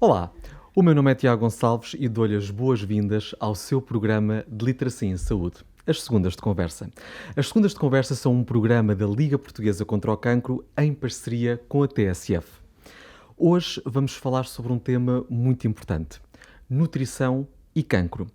Olá, o meu nome é Tiago Gonçalves e dou-lhe as boas-vindas ao seu programa de Literacia em Saúde, as Segundas de Conversa. As Segundas de Conversa são um programa da Liga Portuguesa contra o Cancro em parceria com a TSF. Hoje vamos falar sobre um tema muito importante: nutrição e cancro.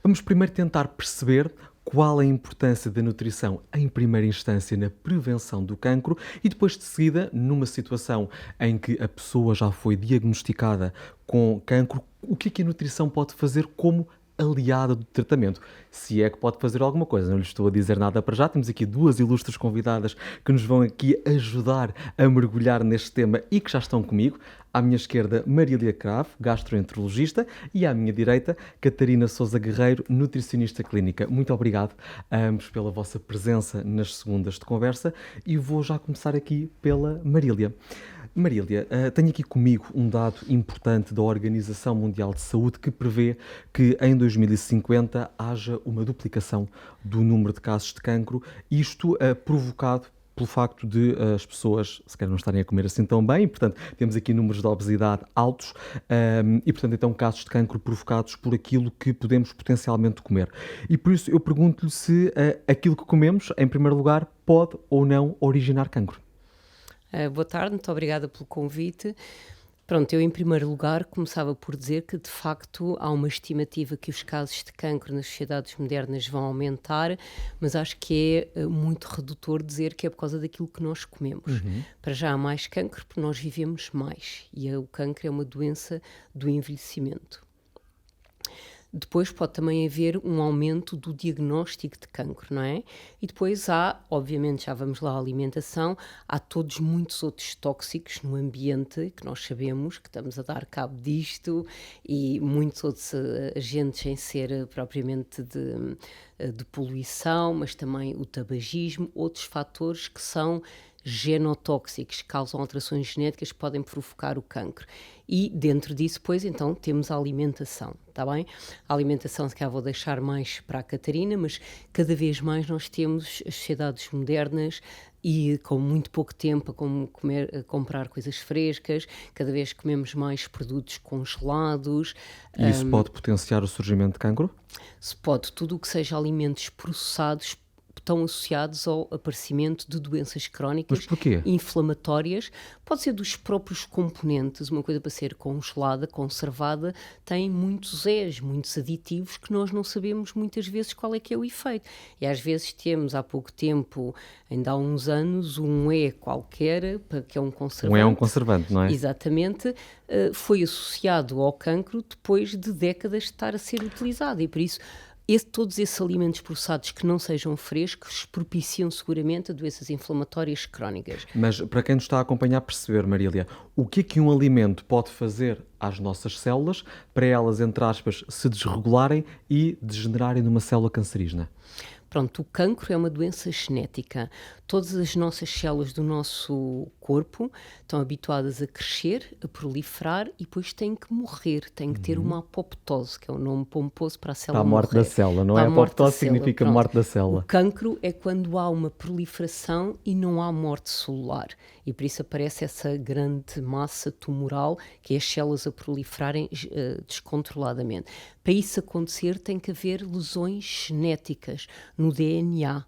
Vamos primeiro tentar perceber qual é a importância da nutrição em primeira instância na prevenção do cancro e depois de seguida, numa situação em que a pessoa já foi diagnosticada com cancro, o que a nutrição pode fazer como aliada do tratamento. Se é que pode fazer alguma coisa, não lhe estou a dizer nada para já. Temos aqui duas ilustres convidadas que nos vão aqui ajudar a mergulhar neste tema e que já estão comigo. À minha esquerda, Marília Cravo, gastroenterologista, e à minha direita, Catarina Sousa Guerreiro, nutricionista clínica. Muito obrigado a ambos pela vossa presença nas segundas de conversa e vou já começar aqui pela Marília. Marília, tenho aqui comigo um dado importante da Organização Mundial de Saúde que prevê que em 2050 haja uma duplicação do número de casos de cancro, isto provocado pelo facto de as pessoas se calhar não estarem a comer assim tão bem, e, portanto, temos aqui números de obesidade altos e, portanto, então casos de cancro provocados por aquilo que podemos potencialmente comer. E por isso eu pergunto-lhe se aquilo que comemos, em primeiro lugar, pode ou não originar cancro. Boa tarde, muito obrigada pelo convite. Pronto, eu em primeiro lugar começava por dizer que de facto há uma estimativa que os casos de cancro nas sociedades modernas vão aumentar, mas acho que é muito redutor dizer que é por causa daquilo que nós comemos. Para já há mais cancro porque nós vivemos mais e o cancro é uma doença do envelhecimento. Depois pode também haver um aumento do diagnóstico de cancro, não é? E depois há, obviamente, já vamos lá à alimentação, há todos muitos outros tóxicos no ambiente, que nós sabemos que estamos a dar cabo disto, e muitos outros agentes sem ser propriamente de poluição, mas também o tabagismo, outros fatores que são genotóxicos, que causam alterações genéticas que podem provocar o cancro. E dentro disso, pois, então, temos a alimentação, está bem? A alimentação, se calhar vou deixar mais para a Catarina, mas cada vez mais nós temos as sociedades modernas e com muito pouco tempo a comprar coisas frescas, cada vez comemos mais produtos congelados. E isso pode potenciar o surgimento de cancro? Se pode, tudo o que seja alimentos processados estão associados ao aparecimento de doenças crónicas inflamatórias. Pode ser dos próprios componentes. Uma coisa para ser congelada, conservada, tem muitos muitos aditivos que nós não sabemos muitas vezes qual é que é o efeito. E às vezes temos há pouco tempo, ainda há uns anos, um qualquer, que é um conservante. Um conservante, não é? Exatamente. Foi associado ao cancro depois de décadas de estar a ser utilizado e por isso todos esses alimentos processados que não sejam frescos propiciam seguramente a doenças inflamatórias crónicas. Mas para quem nos está a acompanhar perceber, Marília, o que um alimento pode fazer às nossas células para elas, entre aspas, se desregularem e degenerarem numa célula cancerígena? Pronto, o cancro é uma doença genética. Todas as nossas células do nosso corpo estão habituadas a crescer, a proliferar e depois têm que morrer, têm que ter uma apoptose, que é o nome pomposo para a célula morrer. Para a morte da célula, não é? Apoptose significa morte da célula. O cancro é quando há uma proliferação e não há morte celular. E por isso aparece essa grande massa tumoral, que é as células a proliferarem descontroladamente. Para isso acontecer tem que haver lesões genéticas no DNA.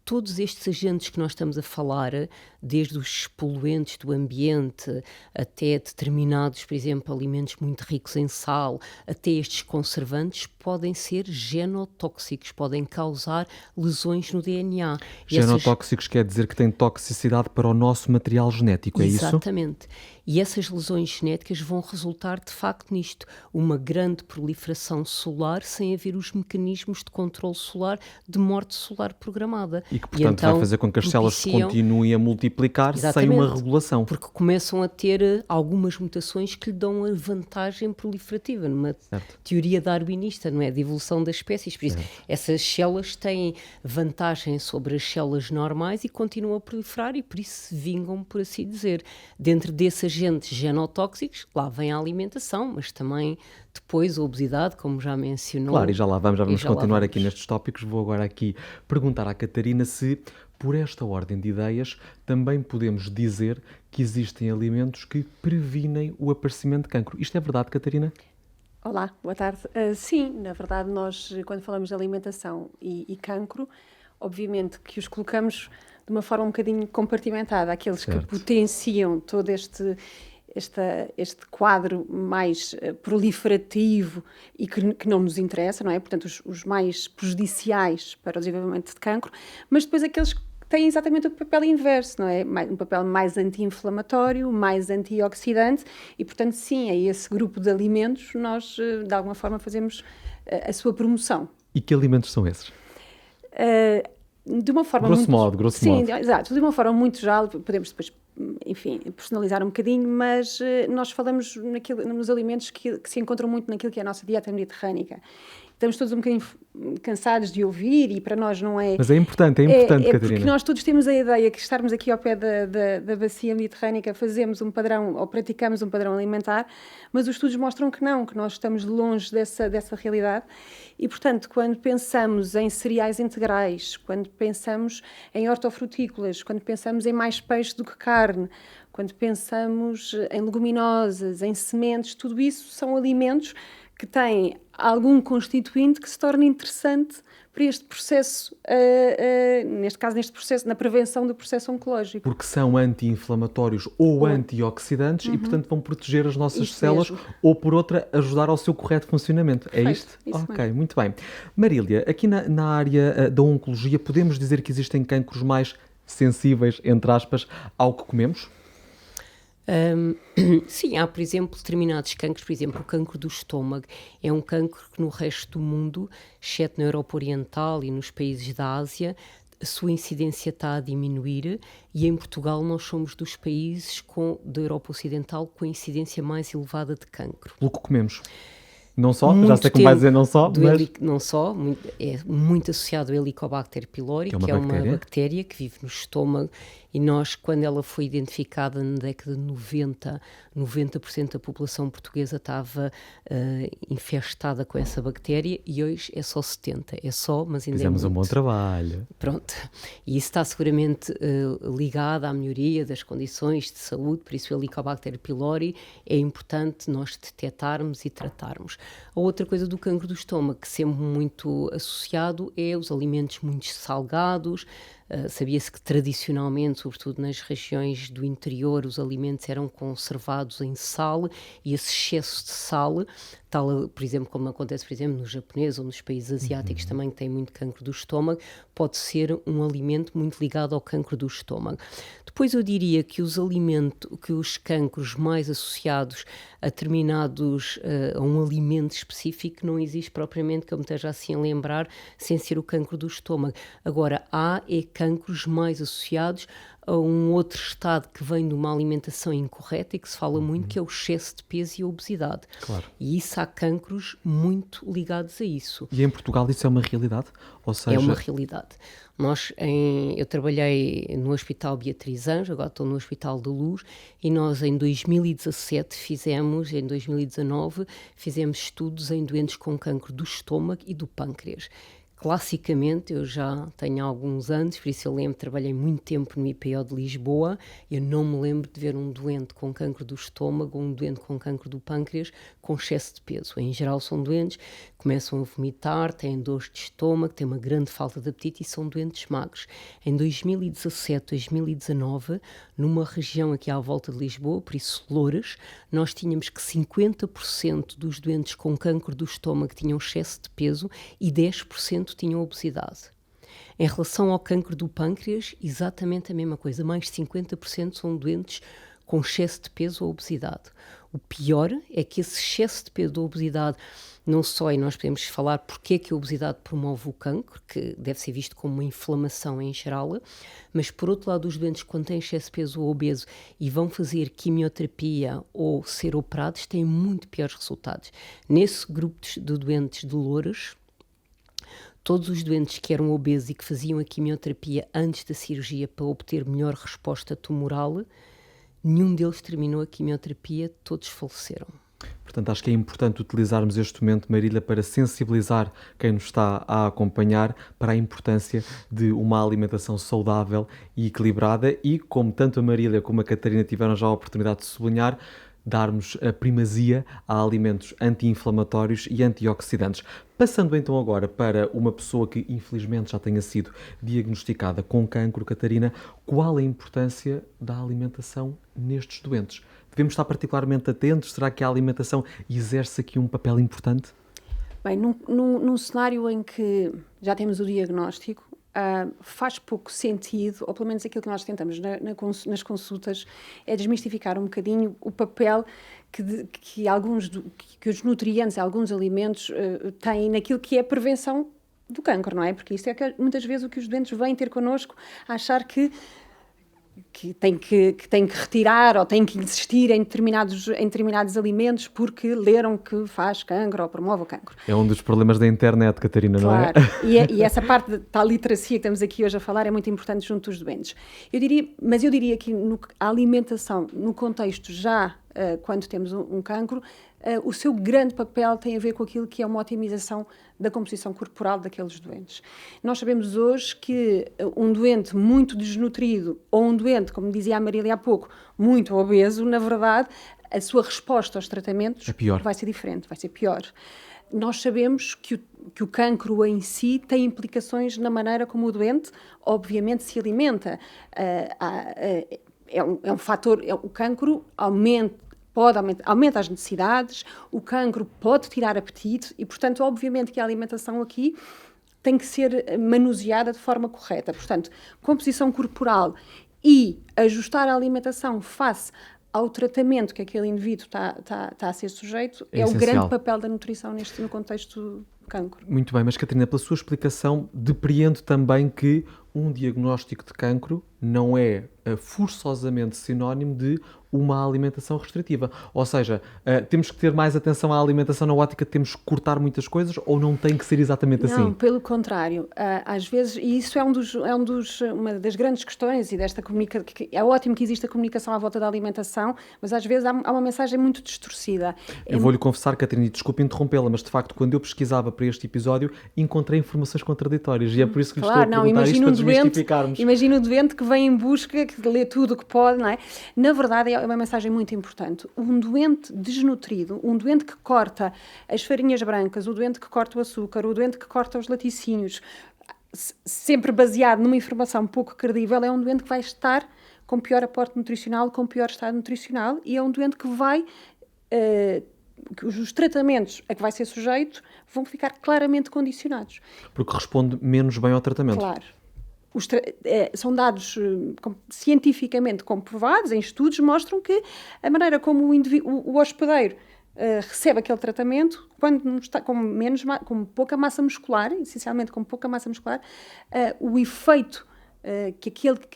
Todos estes agentes que nós estamos a falar, desde os poluentes do ambiente até determinados, por exemplo, alimentos muito ricos em sal, até estes conservantes, podem ser genotóxicos, podem causar lesões no DNA. Genotóxicos quer dizer que têm toxicidade para o nosso material genético, é isso? Exatamente. E essas lesões genéticas vão resultar, de facto, nisto, uma grande proliferação solar sem haver os mecanismos de controle solar, de morte solar programada. E que, portanto, então, vai fazer com que as células se continuem a multiplicar sem uma regulação. Porque começam a ter algumas mutações que lhe dão a vantagem proliferativa, numa teoria darwinista, não é? De evolução das espécies. Por isso, essas células têm vantagem sobre as células normais e continuam a proliferar e por isso se vingam, por assim dizer. Dentro desses agentes genotóxicos, lá vem a alimentação, mas também depois a obesidade, como já mencionou. Claro, e já vamos continuar aqui nestes tópicos. Vou agora aqui perguntar à Catarina se por esta ordem de ideias, também podemos dizer que existem alimentos que previnem o aparecimento de cancro. Isto é verdade, Catarina? Olá, boa tarde. Sim, na verdade, nós, quando falamos de alimentação e cancro, obviamente que os colocamos de uma forma um bocadinho compartimentada, aqueles Certo. que potenciam todo este quadro mais proliferativo e que não nos interessa, não é? Portanto, os mais prejudiciais para o desenvolvimento de cancro, mas depois aqueles que têm exatamente o papel inverso, não é? Um papel mais anti-inflamatório, mais antioxidante e, portanto, sim, a esse grupo de alimentos nós, de alguma forma, fazemos a sua promoção. E que alimentos são esses? De uma forma Grosso modo. Sim, exato. De uma forma muito geral, podemos depois, enfim, personalizar um bocadinho, mas nós falamos nos alimentos que se encontram muito naquilo que é a nossa dieta mediterrânica. Estamos todos um bocadinho cansados de ouvir e para nós não é... Mas é importante, Catarina. Porque nós todos temos a ideia que estarmos aqui ao pé da bacia mediterrânica fazemos um padrão ou praticamos um padrão alimentar, mas os estudos mostram que não, que nós estamos longe dessa realidade e, portanto, quando pensamos em cereais integrais, quando pensamos em hortofrutícolas, quando pensamos em mais peixe do que carne, quando pensamos em leguminosas, em sementes, tudo isso são alimentos que têm algum constituinte que se torna interessante para este processo, neste caso, na prevenção do processo oncológico. Porque são anti-inflamatórios ou antioxidantes e, portanto, vão proteger as nossas Isso células mesmo. ou, por outra, ajudar ao seu correto funcionamento. É Perfeito, isto? isso Ok, mesmo. muito bem. Marília, aqui na área da oncologia, podemos dizer que existem cancros mais sensíveis, entre aspas, ao que comemos? Sim, há, por exemplo, determinados cancros, por exemplo, o cancro do estômago é um cancro que no resto do mundo, exceto na Europa Oriental e nos países da Ásia, a sua incidência está a diminuir e em Portugal nós somos dos países da Europa Ocidental com a incidência mais elevada de cancro. Pelo que comemos. Não só, já Muito sei como vai tempo dizer não só, mas... Não só, é muito associado ao Helicobacter pylori, que é uma bactéria que vive no estômago e nós, quando ela foi identificada na década de 90, 90% da população portuguesa estava infestada com essa bactéria e hoje é só 70%. É só, mas ainda Fizemos é muito. um bom trabalho. Pronto. E isso está seguramente ligado à melhoria das condições de saúde, por isso o Helicobacter pylori é importante nós detectarmos e tratarmos. A outra coisa do cancro do estômago, que sempre muito associado, é os alimentos muito salgados. Sabia-se que tradicionalmente, sobretudo nas regiões do interior, os alimentos eram conservados em sal e esse excesso de sal, tal, por exemplo, como acontece, por exemplo, no japonês ou nos países asiáticos também que têm muito cancro do estômago, pode ser um alimento muito ligado ao cancro do estômago. Depois eu diria que os cancros mais associados a determinados, a um alimento específico não existe propriamente que eu me esteja assim a lembrar sem ser o cancro do estômago. Agora, há cancros mais associados a um outro estado que vem de uma alimentação incorreta e que se fala muito, que é o excesso de peso e a obesidade. Claro. E isso há cancros muito ligados a isso. E em Portugal isso é uma realidade? Ou seja... É uma realidade. Eu trabalhei no Hospital Beatriz Anjos, agora estou no Hospital da Luz, e nós em 2017 em 2019, fizemos estudos em doentes com cancro do estômago e do pâncreas. Classicamente, eu já tenho alguns anos, por isso eu lembro, trabalhei muito tempo no IPO de Lisboa, eu não me lembro de ver um doente com cancro do estômago ou um doente com cancro do pâncreas com excesso de peso. Em geral são doentes que começam a vomitar, têm dores de estômago, têm uma grande falta de apetite e são doentes magros. Em 2017, 2019, numa região aqui à volta de Lisboa, por isso Loures, nós tínhamos que 50% dos doentes com cancro do estômago tinham excesso de peso e 10% tinham obesidade. Em relação ao cancro do pâncreas, exatamente a mesma coisa, mais de 50% são doentes com excesso de peso ou obesidade. O pior é que esse excesso de peso ou obesidade, não só, e nós podemos falar porque é que a obesidade promove o cancro, que deve ser visto como uma inflamação em geral, mas por outro lado os doentes quando têm excesso de peso ou obeso e vão fazer quimioterapia ou ser operados têm muito piores resultados. Nesse grupo de doentes de Loures, todos os doentes que eram obesos e que faziam a quimioterapia antes da cirurgia para obter melhor resposta tumoral, nenhum deles terminou a quimioterapia, todos faleceram. Portanto, acho que é importante utilizarmos este momento, Marília, para sensibilizar quem nos está a acompanhar para a importância de uma alimentação saudável e equilibrada e, como tanto a Marília como a Catarina tiveram já a oportunidade de sublinhar, darmos a primazia a alimentos anti-inflamatórios e antioxidantes. Passando então agora para uma pessoa que infelizmente já tenha sido diagnosticada com cancro, Catarina, qual a importância da alimentação nestes doentes? Devemos estar particularmente atentos? Será que a alimentação exerce aqui um papel importante? Bem, num cenário em que já temos o diagnóstico, faz pouco sentido, ou pelo menos aquilo que nós tentamos nas consultas, é desmistificar um bocadinho o papel que os nutrientes, alguns alimentos têm naquilo que é a prevenção do cancro, não é? Porque isto é muitas vezes o que os doentes vêm ter connosco a achar que tem que retirar ou tem que insistir em determinados alimentos porque leram que faz cancro ou promove o cancro. É um dos problemas da internet, Catarina, claro. Não é? E essa parte da literacia que estamos aqui hoje a falar é muito importante junto dos doentes. Eu diria que a alimentação, no contexto já quando temos um cancro, o seu grande papel tem a ver com aquilo que é uma otimização da composição corporal daqueles doentes. Nós sabemos hoje que um doente muito desnutrido ou um doente, como dizia a Marília há pouco, muito obeso, na verdade, a sua resposta aos tratamentos vai ser diferente, vai ser pior. Nós sabemos que o cancro em si tem implicações na maneira como o doente, obviamente, se alimenta. É um fator, o cancro aumenta as necessidades, o cancro pode tirar apetite e, portanto, obviamente que a alimentação aqui tem que ser manuseada de forma correta. Portanto, composição corporal e ajustar a alimentação face ao tratamento que aquele indivíduo está a ser sujeito é o grande papel da nutrição no contexto do cancro. Muito bem, mas Catarina, pela sua explicação, depreendo também que um diagnóstico de cancro não é forçosamente sinónimo de uma alimentação restritiva. Ou seja, temos que ter mais atenção à alimentação na ótica de temos que cortar muitas coisas ou não tem que ser exatamente assim? Não, pelo contrário. Às vezes, e isso é uma das grandes questões e desta comunicação, é ótimo que exista comunicação à volta da alimentação, mas às vezes há uma mensagem muito distorcida. Eu vou-lhe confessar, Catarina, e desculpe interrompê-la, mas de facto, quando eu pesquisava para este episódio, encontrei informações contraditórias e é por isso que lhe estou a perguntar isto para desmistificarmos. Imagina o doente que vem em busca, que lê tudo o que pode, não é? Na verdade, é uma mensagem muito importante. Um doente desnutrido, um doente que corta as farinhas brancas, o doente que corta o açúcar, o doente que corta os laticínios, sempre baseado numa informação pouco credível, é um doente que vai estar com pior aporte nutricional, com pior estado nutricional e é um doente que vai... que os tratamentos a que vai ser sujeito vão ficar claramente condicionados. Porque responde menos bem ao tratamento. Claro. São dados cientificamente comprovados, em estudos, mostram que a maneira como o hospedeiro recebe aquele tratamento, quando está com pouca massa muscular, essencialmente com pouca massa muscular, o efeito que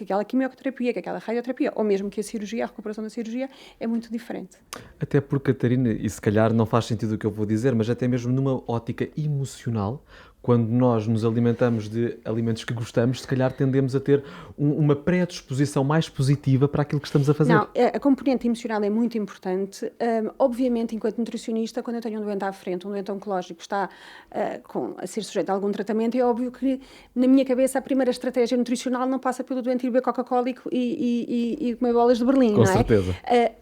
aquela quimioterapia, que aquela radioterapia, ou mesmo que a cirurgia, a recuperação da cirurgia, é muito diferente. Até porque, Catarina, e se calhar não faz sentido o que eu vou dizer, mas até mesmo numa ótica emocional, quando nós nos alimentamos de alimentos que gostamos, se calhar tendemos a ter uma predisposição mais positiva para aquilo que estamos a fazer. Não, a componente emocional é muito importante. Obviamente, enquanto nutricionista, quando eu tenho um doente à frente, um doente oncológico que está a ser sujeito a algum tratamento, é óbvio que, na minha cabeça, a primeira estratégia nutricional não passa pelo doente ir beber Coca-Cola e comer bolas de Berlim, Com não é? certeza.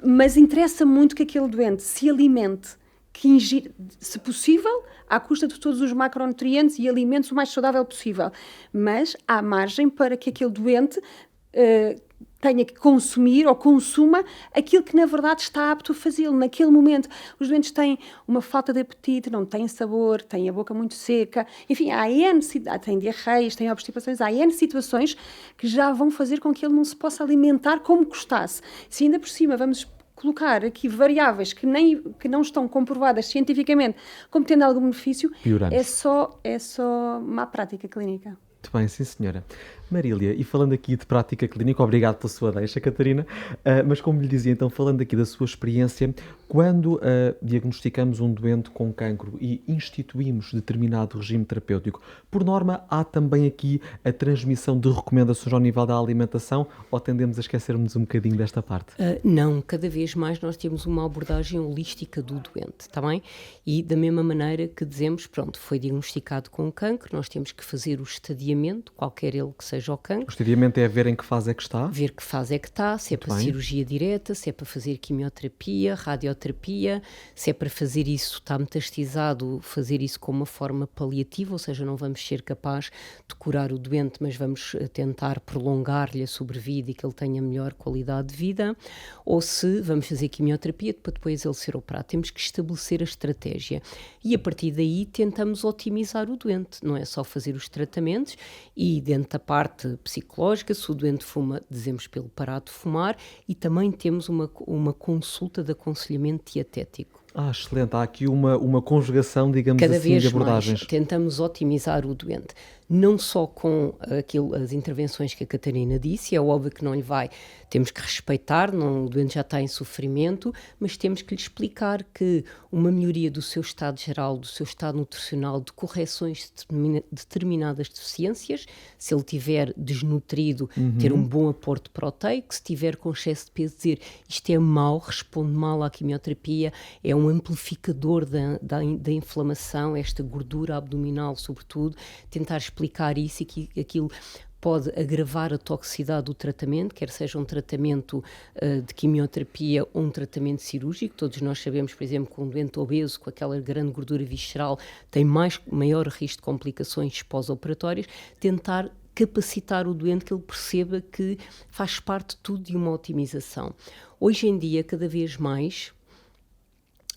Mas interessa muito que aquele doente se alimente, que ingira, se possível, à custa de todos os macronutrientes e alimentos o mais saudável possível. Mas há margem para que aquele doente tenha que consumir ou consuma aquilo que, na verdade, está apto a fazê-lo. Naquele momento, os doentes têm uma falta de apetite, não têm sabor, têm a boca muito seca. Enfim, têm diarreias, têm obstipações, há N situações que já vão fazer com que ele não se possa alimentar como gostasse. Se ainda por cima vamos colocar aqui variáveis que não estão comprovadas cientificamente como tendo algum benefício, pioramos. é só má prática clínica. Muito bem, sim senhora. Marília, e falando aqui de prática clínica, obrigado pela sua deixa, Catarina, mas como lhe dizia, então, falando aqui da sua experiência, quando diagnosticamos um doente com cancro e instituímos determinado regime terapêutico, por norma, há também aqui a transmissão de recomendações ao nível da alimentação, ou tendemos a esquecermos um bocadinho desta parte? Não, cada vez mais nós temos uma abordagem holística do doente, está bem? E da mesma maneira que dizemos, pronto, foi diagnosticado com cancro, nós temos que fazer o estadiamento, qualquer ele que seja o cancro. O estadiamento é ver em que fase é que está? Ver que fase é que está, se é para cirurgia direta, se é para fazer quimioterapia, radioterapia, se é para fazer isso, está metastizado, fazer isso com uma forma paliativa, ou seja, não vamos ser capazes de curar o doente, mas vamos tentar prolongar-lhe a sobrevida e que ele tenha melhor qualidade de vida, ou se vamos fazer quimioterapia para depois ele ser operado. Temos que estabelecer a estratégia e a partir daí tentamos otimizar o doente, não é só fazer os tratamentos e dentro da parte psicológica, se o doente fuma, dizemos para ele parar de fumar e também temos uma consulta de aconselhamento dietético. Excelente. Há aqui uma conjugação, digamos Cada assim, vez de abordagens. mais tentamos otimizar o doente, não só com as intervenções que a Catarina disse, é óbvio que não lhe vai, temos que respeitar, o doente já está em sofrimento, mas temos que lhe explicar que uma melhoria do seu estado geral, do seu estado nutricional, de correções de determinadas deficiências, se ele estiver desnutrido, ter um bom aporte proteico, se estiver com excesso de peso, dizer isto é mau, responde mal à quimioterapia, é um amplificador da inflamação, esta gordura abdominal sobretudo, tentar explicar isso e que aquilo pode agravar a toxicidade do tratamento, quer seja um tratamento de quimioterapia ou um tratamento cirúrgico. Todos nós sabemos, por exemplo, que um doente obeso com aquela grande gordura visceral tem maior risco de complicações pós-operatórias. Tentar capacitar o doente, que ele perceba que faz parte tudo de uma otimização. Hoje em dia, cada vez mais,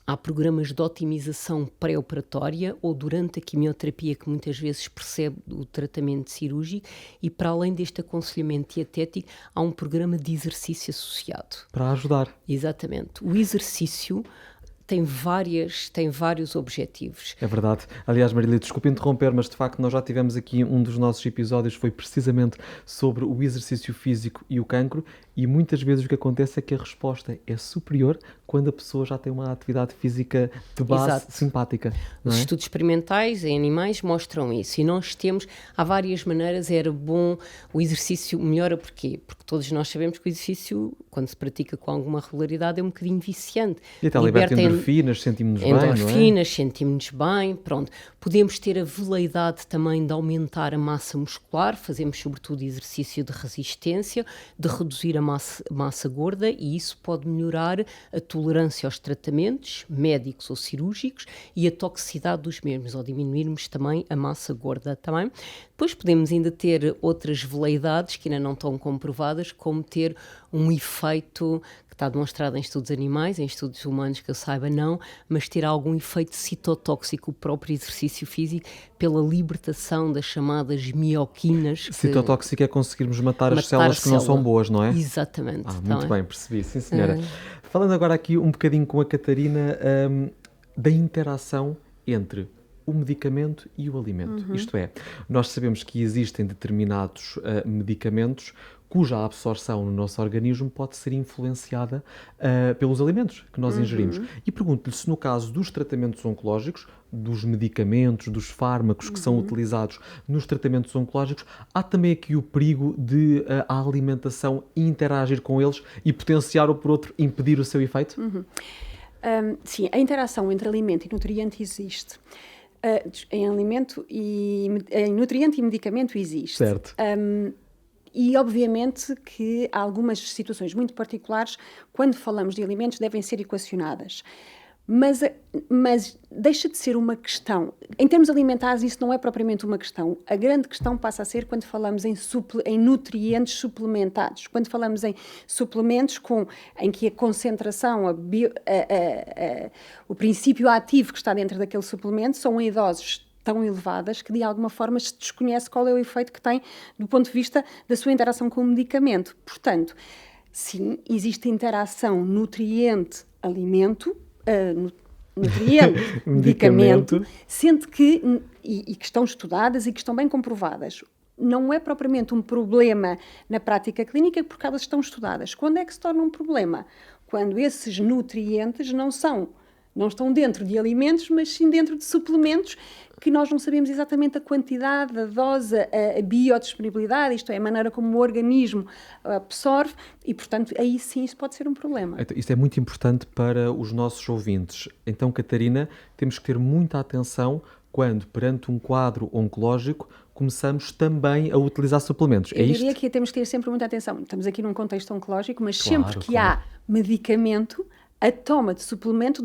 há programas de otimização pré-operatória ou durante a quimioterapia que muitas vezes precede o tratamento cirúrgico e para além deste aconselhamento dietético há um programa de exercício associado. Para ajudar. Exatamente. O exercício tem vários objetivos. É verdade. Aliás, Marília, desculpe interromper, mas de facto nós já tivemos aqui um dos nossos episódios, foi precisamente sobre o exercício físico e o cancro, e muitas vezes o que acontece é que a resposta é superior quando a pessoa já tem uma atividade física de base simpática. Os estudos experimentais em animais mostram isso, e nós há várias maneiras, era bom, o exercício melhora porquê? Porque todos nós sabemos que o exercício, quando se pratica com alguma regularidade, é um bocadinho viciante. E até liberta endorfinas, sentimos-nos bem, não é? Endorfinas, sentimos-nos bem, pronto. Podemos ter a veleidade também de aumentar a massa muscular, fazemos sobretudo exercício de resistência, de reduzir a massa gorda, e isso pode melhorar a tolerância aos tratamentos médicos ou cirúrgicos e a toxicidade dos mesmos, ou diminuirmos também a massa gorda também. Depois podemos ainda ter outras veleidades que ainda não estão comprovadas, como ter um efeito que está demonstrado em estudos animais, em estudos humanos que eu saiba não, mas ter algum efeito citotóxico, o próprio exercício físico, pela libertação das chamadas mioquinas. Citotóxico é conseguirmos matar as células que não são boas, não é? Exatamente. Muito bem, percebi, sim senhora. Falando agora aqui um bocadinho com a Catarina da interação entre o medicamento e o alimento. Isto é, nós sabemos que existem determinados medicamentos cuja absorção no nosso organismo pode ser influenciada pelos alimentos que nós ingerimos. E pergunto-lhe se no caso dos tratamentos oncológicos, dos medicamentos, dos fármacos que são utilizados nos tratamentos oncológicos, há também aqui o perigo de a alimentação interagir com eles e potenciar ou por outro impedir o seu efeito? Sim, a interação entre alimento e nutriente existe. Em nutriente e medicamento existe. Certo. E, obviamente, que há algumas situações muito particulares, quando falamos de alimentos, devem ser equacionadas. Mas deixa de ser uma questão. Em termos alimentares, isso não é propriamente uma questão. A grande questão passa a ser quando falamos em nutrientes suplementados. Quando falamos em suplementos em que a concentração, o princípio ativo que está dentro daquele suplemento são em doses tão elevadas que de alguma forma se desconhece qual é o efeito que tem do ponto de vista da sua interação com o medicamento. Portanto, sim, existe interação nutriente-alimento, nutriente-medicamento, sendo que, e que estão estudadas e que estão bem comprovadas, não é propriamente um problema na prática clínica porque elas estão estudadas. Quando é que se torna um problema? Quando esses nutrientes não estão dentro de alimentos, mas sim dentro de suplementos que nós não sabemos exatamente a quantidade, a dose, a biodisponibilidade, isto é, a maneira como o organismo absorve e, portanto, aí sim isso pode ser um problema. Então, isto é muito importante para os nossos ouvintes. Então, Catarina, temos que ter muita atenção quando, perante um quadro oncológico, começamos também a utilizar suplementos. Eu diria que temos que ter sempre muita atenção. Estamos aqui num contexto oncológico, mas sempre que há medicamento, a toma de suplemento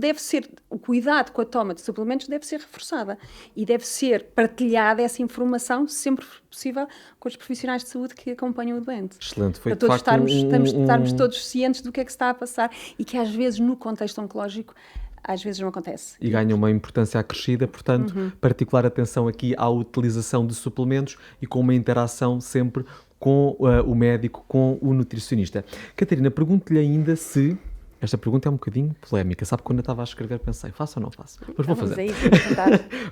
o cuidado com a toma de suplementos deve ser reforçada e deve ser partilhada essa informação, sempre possível, com os profissionais de saúde que acompanham o doente. Excelente, foi para todos estarmos todos cientes do que é que se está a passar e que às vezes no contexto oncológico às vezes não acontece. E ganha uma importância acrescida, portanto, particular atenção aqui à utilização de suplementos e com uma interação sempre com o médico, com o nutricionista. Catarina, pergunto-lhe ainda se... Esta pergunta é um bocadinho polémica. Sabe, quando eu estava a escrever pensei, faço ou não faço? Mas vou fazer.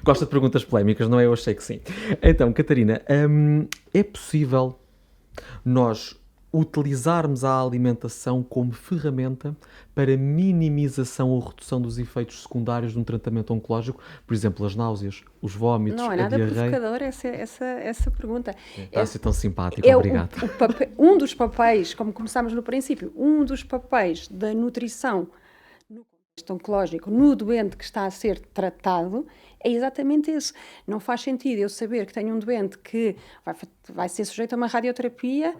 Gosta de perguntas polémicas, não é? Eu achei que sim. Então, Catarina, é possível nós utilizarmos a alimentação como ferramenta para minimização ou redução dos efeitos secundários de um tratamento oncológico? Por exemplo, as náuseas, os vómitos, a diarreia. Não é nada provocador essa pergunta. Está a ser tão simpático, obrigado. Um dos papéis, como começámos no princípio, um dos papéis da nutrição no contexto oncológico, no doente que está a ser tratado, é exatamente esse. Não faz sentido eu saber que tenho um doente que vai ser sujeito a uma radioterapia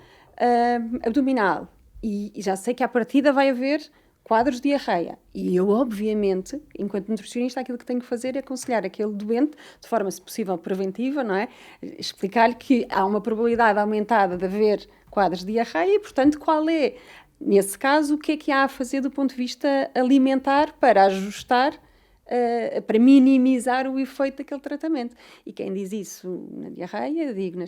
abdominal e já sei que à partida vai haver quadros de diarreia. E eu, obviamente, enquanto nutricionista, aquilo que tenho que fazer é aconselhar aquele doente, de forma, se possível, preventiva, não é? Explicar-lhe que há uma probabilidade aumentada de haver quadros de diarreia e, portanto, qual é, nesse caso, o que há a fazer do ponto de vista alimentar para ajustar, para minimizar o efeito daquele tratamento. E quem diz isso na diarreia, digo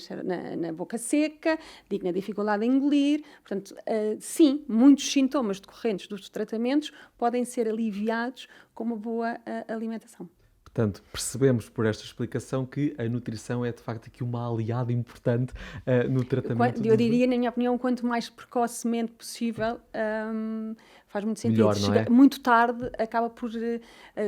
na boca seca, digo na dificuldade em engolir. Portanto, sim, muitos sintomas decorrentes dos tratamentos podem ser aliviados com uma boa alimentação. Portanto, percebemos por esta explicação que a nutrição é, de facto, aqui uma aliada importante no tratamento. Eu diria, na minha opinião, quanto mais precocemente possível, faz muito sentido. Melhor, não é? Muito tarde, acaba por...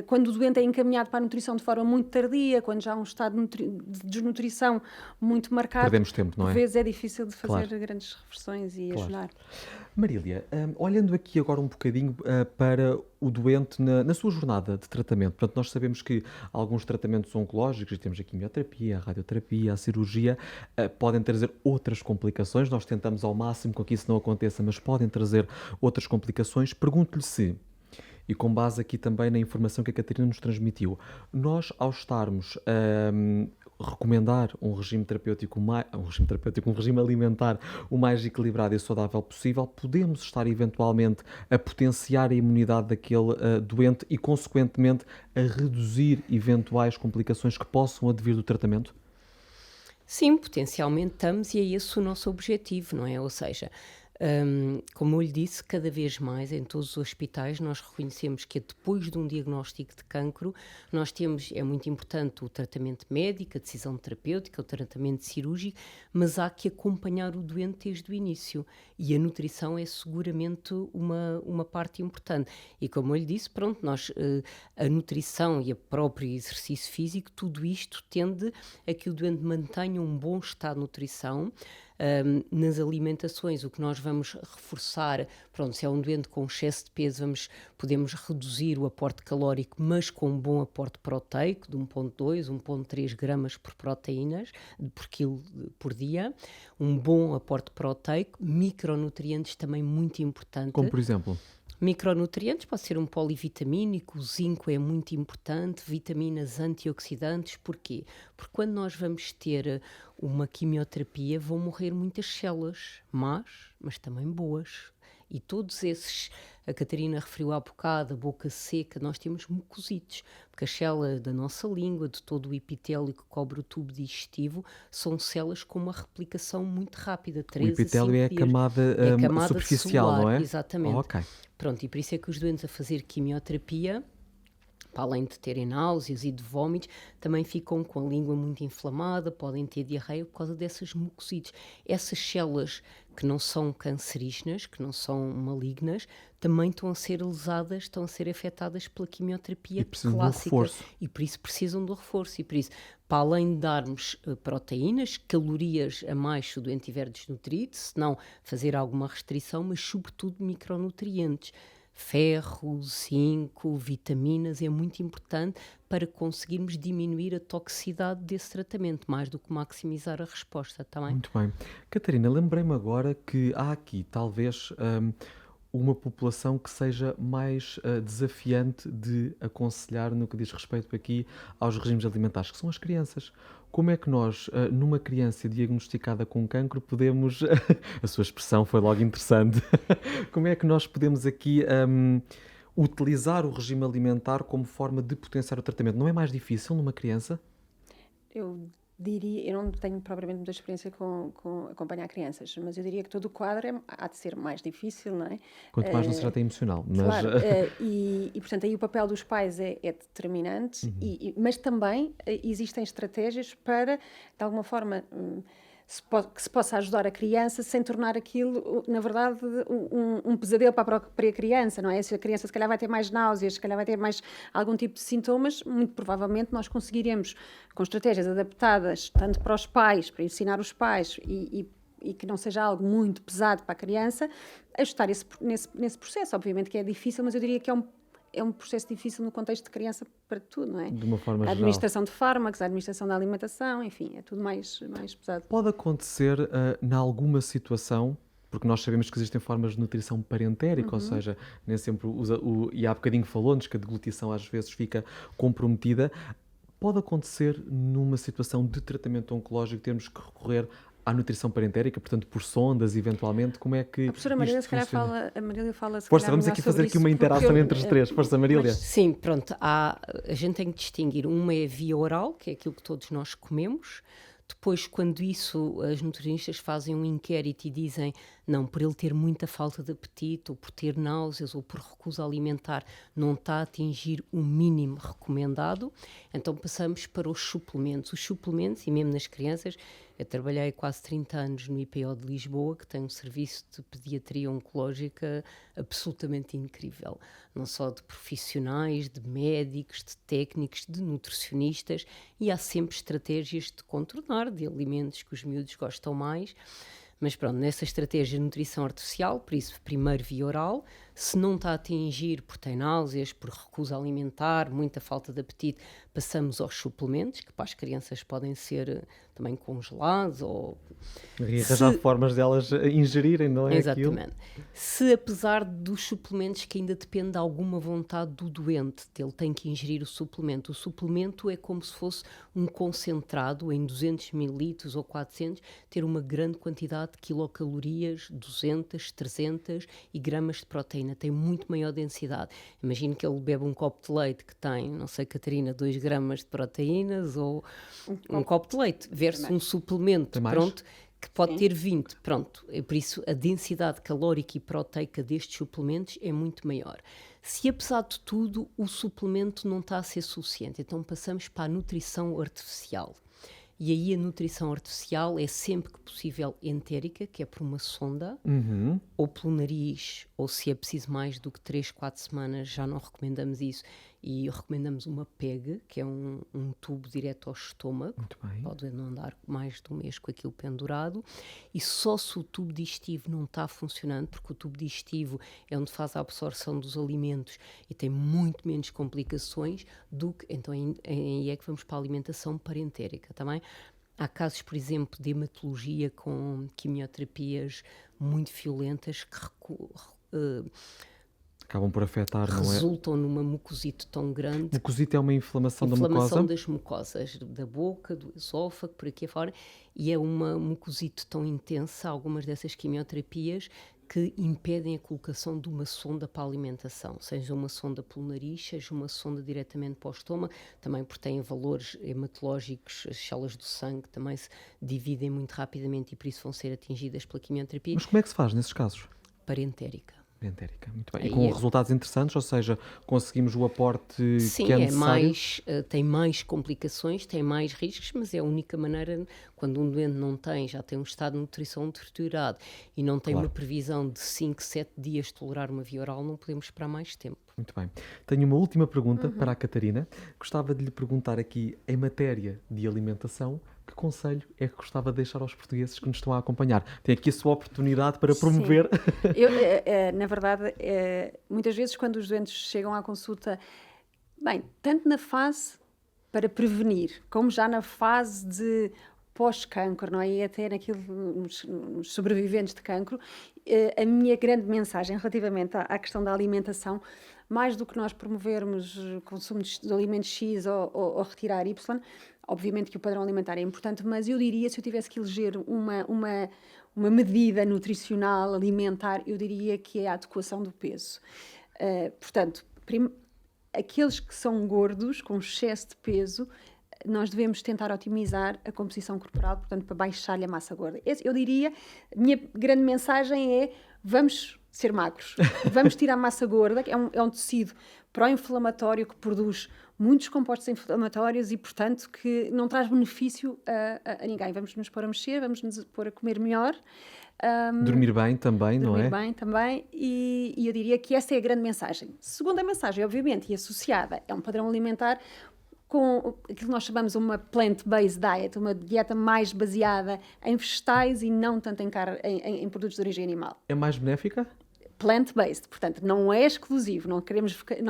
quando o doente é encaminhado para a nutrição de forma muito tardia, quando já há um estado de desnutrição muito marcado... Perdemos tempo, não é? Por vezes é difícil de fazer grandes reversões e ajudar. Marília, olhando aqui agora um bocadinho para o doente na sua jornada de tratamento. Portanto, nós sabemos que alguns tratamentos oncológicos, temos a quimioterapia, a radioterapia, a cirurgia, podem trazer outras complicações. Nós tentamos ao máximo com que isso não aconteça, mas podem trazer outras complicações. Pergunto-lhe se, e com base aqui também na informação que a Catarina nos transmitiu, nós ao estarmos recomendar um regime alimentar o mais equilibrado e saudável possível, podemos estar eventualmente a potenciar a imunidade daquele doente e, consequentemente, a reduzir eventuais complicações que possam advir do tratamento? Sim, potencialmente estamos e é esse o nosso objetivo, não é? Ou seja, como eu lhe disse, cada vez mais em todos os hospitais nós reconhecemos que depois de um diagnóstico de cancro nós temos, é muito importante o tratamento médico, a decisão terapêutica, o tratamento cirúrgico, mas há que acompanhar o doente desde o início e a nutrição é seguramente uma parte importante. E como eu lhe disse, pronto, a nutrição e o próprio exercício físico, tudo isto tende a que o doente mantenha um bom estado de nutrição. Nas alimentações, o que nós vamos reforçar, pronto, se é um doente com excesso de peso, podemos reduzir o aporte calórico, mas com um bom aporte proteico, de 1,2, 1,3 gramas por proteínas por quilo por dia, um bom aporte proteico, micronutrientes também muito importante. Como por exemplo? Micronutrientes, pode ser um polivitamínico, o zinco é muito importante, vitaminas antioxidantes, porquê? Porque quando nós vamos ter uma quimioterapia vão morrer muitas células, mas também boas. E todos esses, a Catarina referiu há bocado, a boca seca, nós temos mucositos, porque as células da nossa língua, de todo o epitélio que cobre o tubo digestivo, são células com uma replicação muito rápida, 3 a 5 dias. O epitélio é a camada superficial, celular, não é? Exatamente. Ok. Pronto, e por isso é que os doentes a fazer quimioterapia para além de terem náuseas e de vómitos, também ficam com a língua muito inflamada, podem ter diarreia por causa dessas mucosites. Essas células que não são cancerígenas, que não são malignas, também estão a ser lesadas, estão a ser afetadas pela quimioterapia clássica. E por isso precisam do reforço. E por isso, para além de darmos proteínas, calorias a mais se o doente estiver desnutrido, se não fazer alguma restrição, mas sobretudo micronutrientes. Ferro, zinco, vitaminas, é muito importante para conseguirmos diminuir a toxicidade desse tratamento, mais do que maximizar a resposta, está bem? Muito bem. Catarina, lembrei-me agora que há aqui talvez uma população que seja mais desafiante de aconselhar no que diz respeito aqui aos regimes alimentares, que são as crianças. Como é que nós, numa criança diagnosticada com cancro, podemos... A sua expressão foi logo interessante. Como é que nós podemos aqui utilizar o regime alimentar como forma de potenciar o tratamento? Não é mais difícil numa criança? Eu diria, eu não tenho propriamente muita experiência com acompanhar crianças, mas eu diria que todo o quadro há de ser mais difícil, não é? Quanto mais não se já tem emocional. Mas... Claro, portanto aí o papel dos pais é determinante, mas também existem estratégias para, de alguma forma, que se possa ajudar a criança sem tornar aquilo, na verdade, um pesadelo para a própria criança, não é? Se a criança se calhar vai ter mais náuseas, se calhar vai ter mais algum tipo de sintomas, muito provavelmente nós conseguiremos, com estratégias adaptadas, tanto para os pais, para ensinar os pais e que não seja algo muito pesado para a criança, ajustar nesse processo. Obviamente que é difícil, mas eu diria que é um processo difícil no contexto de criança para tudo, não é? De uma forma a geral. administração de fármacos, a administração da alimentação, enfim, é tudo mais pesado. Pode acontecer, em alguma situação, porque nós sabemos que existem formas de nutrição parentérica, ou seja, nem sempre usa e há bocadinho falou-nos que a deglutição às vezes fica comprometida. Pode acontecer numa situação de tratamento oncológico termos que recorrer à nutrição parentérica, portanto, por sondas, eventualmente, como é que a professora Marília, isto se calhar, funciona? a Marília fala se Força, calhar vamos melhor aqui fazer sobre aqui uma isso, porque interação entre os três. Força, Marília. Sim, pronto, a gente tem que distinguir. Uma é a via oral, que é aquilo que todos nós comemos. Depois, quando isso, as nutricionistas fazem um inquérito e dizem não, por ele ter muita falta de apetite, ou por ter náuseas, ou por recusa alimentar, não está a atingir o mínimo recomendado, então passamos para os suplementos. Os suplementos, e mesmo nas crianças, eu trabalhei quase 30 anos no IPO de Lisboa, que tem um serviço de pediatria oncológica absolutamente incrível. Não só de profissionais, de médicos, de técnicos, de nutricionistas, e há sempre estratégias de contornar, de alimentos que os miúdos gostam mais. Mas pronto, nessa estratégia de nutrição artificial, por isso primeiro via oral, se não está a atingir por ter náuseas, por recusa alimentar, muita falta de apetite, passamos aos suplementos, que para as crianças podem ser também congelados ou... E arranjar formas delas ingerirem, não é? Exatamente. Se apesar dos suplementos que ainda depende de alguma vontade do doente, ele tem que ingerir o suplemento é como se fosse um concentrado em 200 mililitros ou 400, ter uma grande quantidade de quilocalorias, 200, 300 e gramas de proteína, tem muito maior densidade. Imagino que ele bebe um copo de leite que tem, não sei, Catarina, 2 gramas de proteínas ou um copo de leite versus um suplemento, pronto, que pode ter 20, pronto. Por isso a densidade calórica e proteica destes suplementos é muito maior. Se apesar de tudo o suplemento não está a ser suficiente, então passamos para a nutrição artificial. E aí a nutrição artificial é sempre que possível entérica, que é por uma sonda, ou pelo nariz, ou se é preciso mais do que 3, 4 semanas, já não recomendamos isso. E recomendamos uma PEG, que é um tubo direto ao estômago. Muito bem. Pode não andar mais de um mês com aquilo pendurado. E só se o tubo digestivo não está funcionando, porque o tubo digestivo é onde faz a absorção dos alimentos e tem muito menos complicações do que... Então aí é que vamos para a alimentação parentérica, também. Há casos, por exemplo, de hematologia com quimioterapias muito violentas que acabam por afetar, não é? Resultam numa mucosite tão grande. Mucosite é uma inflamação da mucosa? Inflamação das mucosas, da boca, do esófago, por aqui afora, e é uma mucosite tão intensa, algumas dessas quimioterapias, que impedem a colocação de uma sonda para a alimentação, seja uma sonda pelo nariz, seja uma sonda diretamente para o estômago, também porque têm valores hematológicos, as células do sangue também se dividem muito rapidamente e por isso vão ser atingidas pela quimioterapia. Mas como é que se faz nesses casos? Parentérica. Entérica, muito bem. E Aí com é- resultados interessantes, ou seja, conseguimos o aporte Sim, que é é necessário? mais, tem mais complicações, tem mais riscos, mas é a única maneira, quando um doente não tem, já tem um estado de nutrição deteriorado e não tem Claro. uma previsão de 5, 7 dias de tolerar uma via oral, não podemos esperar mais tempo. Muito bem. Tenho uma última pergunta para a Catarina. Gostava de lhe perguntar aqui, em matéria de alimentação, que conselho é que gostava de deixar aos portugueses que nos estão a acompanhar? Tem aqui a sua oportunidade para promover. Eu, na verdade, muitas vezes quando os doentes chegam à consulta, bem, tanto na fase para prevenir, como já na fase de pós-cancro, não é? E até nos sobreviventes de cancro, a minha grande mensagem relativamente à questão da alimentação, mais do que nós promovermos o consumo de alimentos X ou retirar Y, obviamente que o padrão alimentar é importante, mas eu diria, se eu tivesse que eleger uma medida nutricional, alimentar, eu diria que é a adequação do peso. Portanto, aqueles que são gordos, com excesso de peso, nós devemos tentar otimizar a composição corporal, portanto, para baixar-lhe a massa gorda. Eu diria, a minha grande mensagem é, vamos ser magros, vamos tirar a massa gorda, que é um tecido pró-inflamatório que produz muitos compostos inflamatórios e, portanto, que não traz benefício a ninguém. Vamos nos pôr a mexer, vamos nos pôr a comer melhor. Dormir bem também, não é? Dormir bem também, e eu diria que essa é a grande mensagem. Segunda mensagem, obviamente, e associada, é um padrão alimentar com aquilo que nós chamamos uma plant-based diet, uma dieta mais baseada em vegetais e não tanto em produtos de origem animal. É mais benéfica? Plant-based, portanto, não é exclusivo, não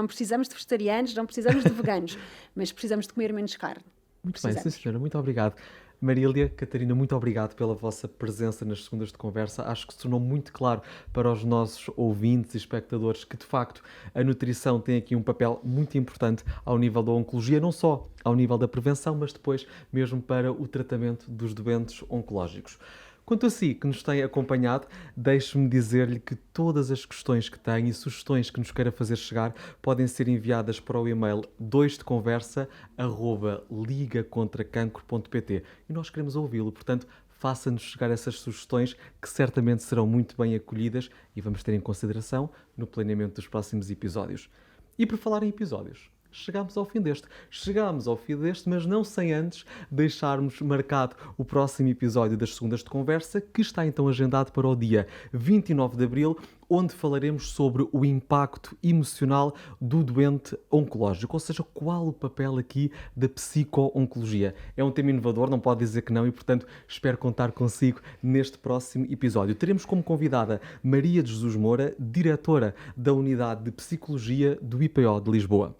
precisamos de vegetarianos, não precisamos de veganos, mas precisamos de comer menos carne. Muito bem, sim senhora, muito obrigado. Marília, Catarina, muito obrigado pela vossa presença nas segundas de conversa. Acho que se tornou muito claro para os nossos ouvintes e espectadores que, de facto, a nutrição tem aqui um papel muito importante ao nível da oncologia, não só ao nível da prevenção, mas depois mesmo para o tratamento dos doentes oncológicos. Quanto a si, que nos tem acompanhado, deixe-me dizer-lhe que todas as questões que tem e sugestões que nos queira fazer chegar podem ser enviadas para o e-mail 2deconversa@ligacontracancro.pt e nós queremos ouvi-lo, portanto, faça-nos chegar essas sugestões que certamente serão muito bem acolhidas e vamos ter em consideração no planeamento dos próximos episódios. E por falar em episódios, chegámos ao fim deste, mas não sem antes deixarmos marcado o próximo episódio das segundas de conversa, que está então agendado para o dia 29 de abril, onde falaremos sobre o impacto emocional do doente oncológico, ou seja, qual o papel aqui da psico-oncologia. É um tema inovador, não pode dizer que não, e portanto espero contar consigo neste próximo episódio. Teremos como convidada Maria de Jesus Moura, diretora da Unidade de Psicologia do IPO de Lisboa.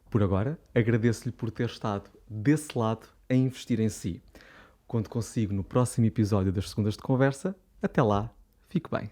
Por agora, agradeço-lhe por ter estado desse lado a investir em si. Conto consigo no próximo episódio das Segundas de Conversa. Até lá, fique bem.